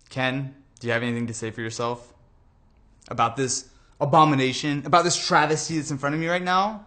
Ken, do you have anything to say for yourself about this abomination, about this travesty that's in front of me right now?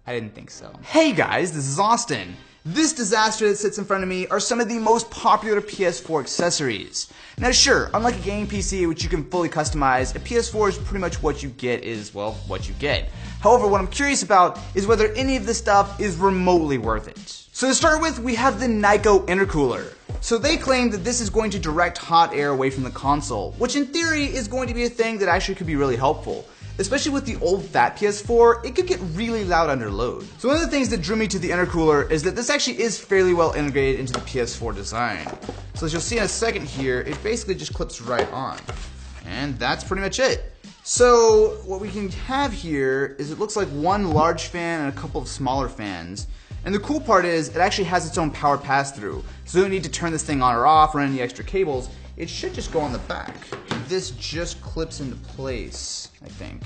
I didn't think so. Hey guys, this is Austin. This disaster that sits in front of me are some of the most popular PS4 accessories. Now sure, unlike a gaming PC which you can fully customize, a PS4 is pretty much what you get is, well, what you get. However, what I'm curious about is whether any of this stuff is remotely worth it. So to start with, we have the Nyko intercooler. So they claim that this is going to direct hot air away from the console, which in theory is going to be a thing that actually could be really helpful. Especially with the old fat PS4, it could get really loud under load. So one of the things that drew me to the intercooler is that this actually is fairly well integrated into the PS4 design. So as you'll see in a second here, it basically just clips right on. And that's pretty much it. So what we can have here is it looks like one large fan and a couple of smaller fans. And the cool part is it actually has its own power pass-through. So you don't need to turn this thing on or off or any extra cables. It should just go on the back. This just clips into place, I think.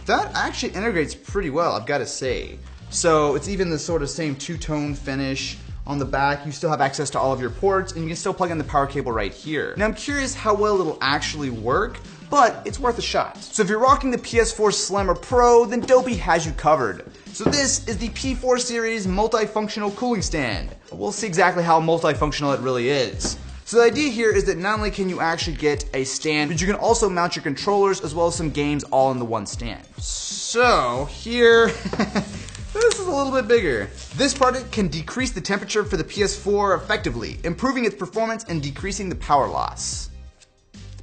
That actually integrates pretty well, I've got to say. So it's even the sort of same two-tone finish. On the back, you still have access to all of your ports, and you can still plug in the power cable right here. Now I'm curious how well it'll actually work, but it's worth a shot. So if you're rocking the PS4 Slim or Pro, then Dopey has you covered. So this is the P4 series multifunctional cooling stand. We'll see exactly how multifunctional it really is. So the idea here is that not only can you actually get a stand, but you can also mount your controllers as well as some games all in the one stand. So here, this is a little bit bigger. This product can decrease the temperature for the PS4 effectively, improving its performance and decreasing the power loss.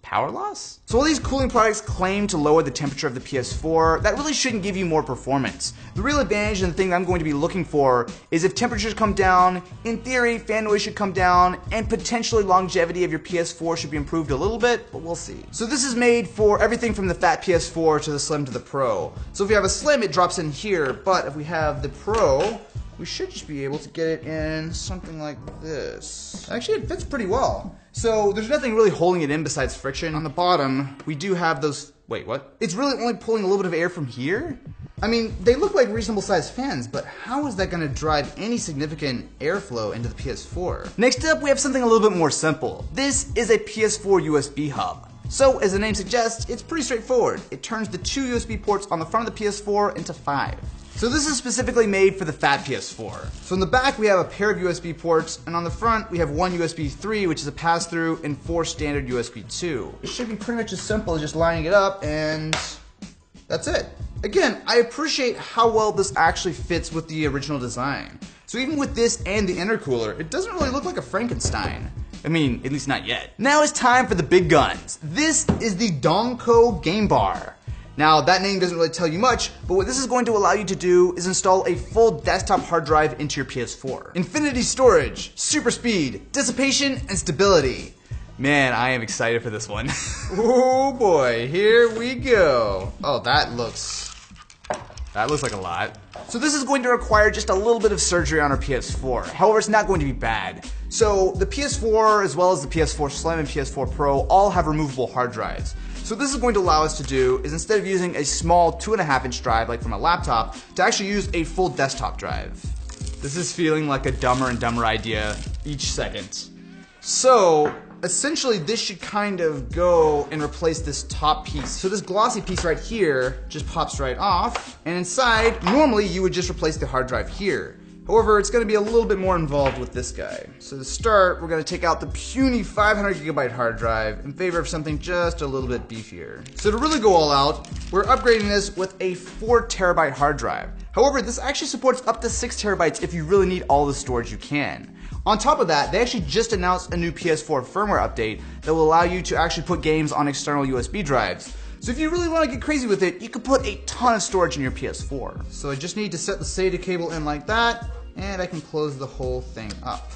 Power loss? So while these cooling products claim to lower the temperature of the PS4, that really shouldn't give you more performance. The real advantage and the thing that I'm going to be looking for is if temperatures come down, in theory fan noise should come down, and potentially longevity of your PS4 should be improved a little bit, but we'll see. So this is made for everything from the fat PS4 to the Slim to the Pro. So if we have a Slim, it drops in here, but if we have the Pro, we should just be able to get it in something like this. Actually, it fits pretty well. So there's nothing really holding it in besides friction. On the bottom, we do have those, wait, what? It's really only pulling a little bit of air from here? I mean, they look like reasonable sized fans, but how is that gonna drive any significant airflow into the PS4? Next up, we have something a little bit more simple. This is a PS4 USB hub. So, as the name suggests, it's pretty straightforward. It turns the 2 USB ports on the front of the PS4 into 5. So this is specifically made for the fat PS4. So in the back we have a pair of USB ports, and on the front we have one USB 3, which is a pass-through, and 4 standard USB 2. It should be pretty much as simple as just lining it up, and that's it. Again, I appreciate how well this actually fits with the original design. So even with this and the intercooler, it doesn't really look like a Frankenstein. I mean, at least not yet. Now it's time for the big guns. This is the Donko Game Bar. Now, that name doesn't really tell you much, but what this is going to allow you to do is install a full desktop hard drive into your PS4. Infinity storage, super speed, dissipation, and stability. Man, I am excited for this one. Oh boy, here we go. Oh, that looks like a lot. So this is going to require just a little bit of surgery on our PS4. However, it's not going to be bad. So the PS4, as well as the PS4 Slim and PS4 Pro, all have removable hard drives. So what this is going to allow us to do is, instead of using a small 2.5-inch drive like from a laptop, to actually use a full desktop drive. This is feeling like a dumber and dumber idea each second. So essentially this should kind of go and replace this top piece. So this glossy piece right here just pops right off, and inside, normally you would just replace the hard drive here. However, it's going to be a little bit more involved with this guy. So to start, we're going to take out the puny 500 gigabyte hard drive in favor of something just a little bit beefier. So to really go all out, we're upgrading this with a 4 terabyte hard drive. However, this actually supports up to 6 terabytes if you really need all the storage you can. On top of that, they actually just announced a new PS4 firmware update that will allow you to actually put games on external USB drives. So if you really want to get crazy with it, you can put a ton of storage in your PS4. So I just need to set the SATA cable in like that, and I can close the whole thing up.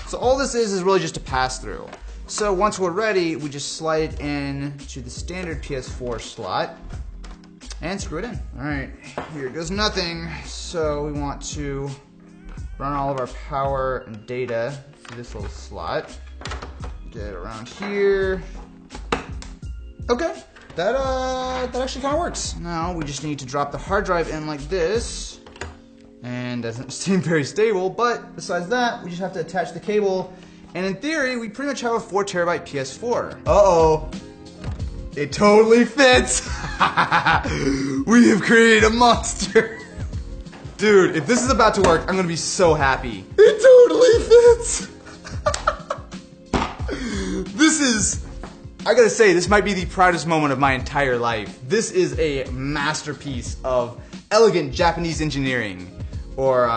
So all this is really just a pass-through. So once we're ready, we just slide it in to the standard PS4 slot and screw it in. All right, here goes nothing. So we want to run all of our power and data through this little slot. Get it around here. Okay. That actually kind of works. Now we just need to drop the hard drive in like this, and doesn't seem very stable, but besides that, we just have to attach the cable And in theory, we pretty much have a 4TB PS4. Uh-oh. It totally fits! We have created a monster! Dude, if this is about to work, I'm gonna be so happy. It totally fits! This is, I gotta say, this might be the proudest moment of my entire life. This is a masterpiece of elegant Japanese engineering. Or,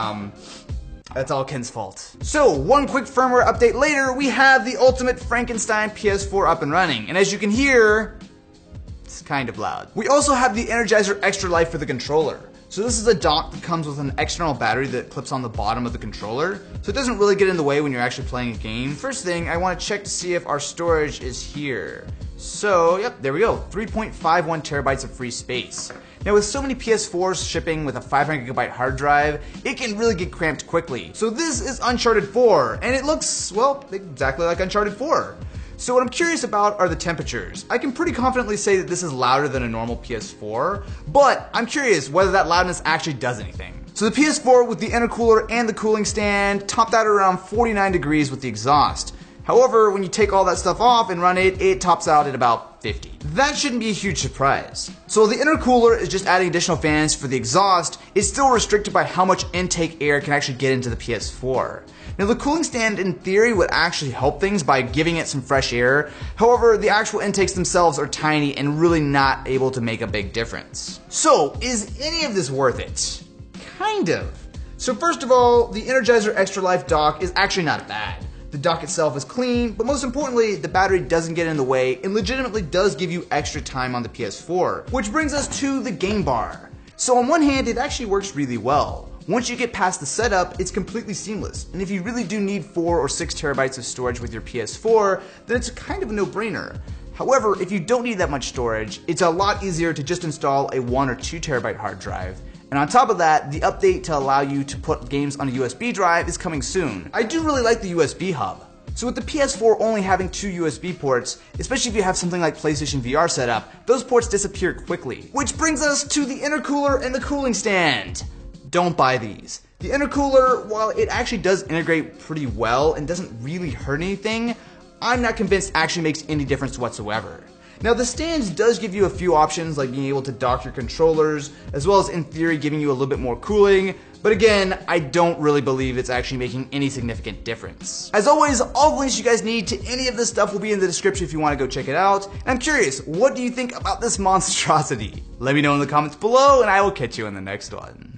that's all Ken's fault. So, one quick firmware update later, we have the ultimate Frankenstein PS4 up and running. And as you can hear, it's kind of loud. We also have the Energizer Extra Life for the controller. So this is a dock that comes with an external battery that clips on the bottom of the controller, so it doesn't really get in the way when you're actually playing a game. First thing, I want to check to see if our storage is here. So, yep, there we go, 3.51 terabytes of free space. Now with so many PS4s shipping with a 500GB hard drive, it can really get cramped quickly. So this is Uncharted 4, and it looks, well, exactly like Uncharted 4. So what I'm curious about are the temperatures. I can pretty confidently say that this is louder than a normal PS4, but I'm curious whether that loudness actually does anything. So the PS4 with the intercooler and the cooling stand topped out at around 49 degrees with the exhaust. However, when you take all that stuff off and run it, it tops out at about 50. That shouldn't be a huge surprise. So the intercooler is just adding additional fans for the exhaust. It's still restricted by how much intake air can actually get into the PS4. Now the cooling stand in theory would actually help things by giving it some fresh air. However, the actual intakes themselves are tiny and really not able to make a big difference. So is any of this worth it? Kind of. So first of all, the Energizer Extra Life dock is actually not bad. The dock itself is clean, but most importantly, the battery doesn't get in the way and legitimately does give you extra time on the PS4. Which brings us to the game bar. So on one hand, it actually works really well. Once you get past the setup, it's completely seamless. And if you really do need 4 or 6 terabytes of storage with your PS4, then it's kind of a no-brainer. However, if you don't need that much storage, it's a lot easier to just install a 1 or 2 terabyte hard drive. And on top of that, the update to allow you to put games on a USB drive is coming soon. I do really like the USB hub. So with the PS4 only having 2 USB ports, especially if you have something like PlayStation VR set up, those ports disappear quickly. Which brings us to the intercooler and the cooling stand. Don't buy these. The intercooler, while it actually does integrate pretty well and doesn't really hurt anything, I'm not convinced actually makes any difference whatsoever. Now the stand does give you a few options like being able to dock your controllers, as well as in theory giving you a little bit more cooling, but again, I don't really believe it's actually making any significant difference. As always, all the links you guys need to any of this stuff will be in the description if you want to go check it out. And I'm curious, what do you think about this monstrosity? Let me know in the comments below and I will catch you in the next one.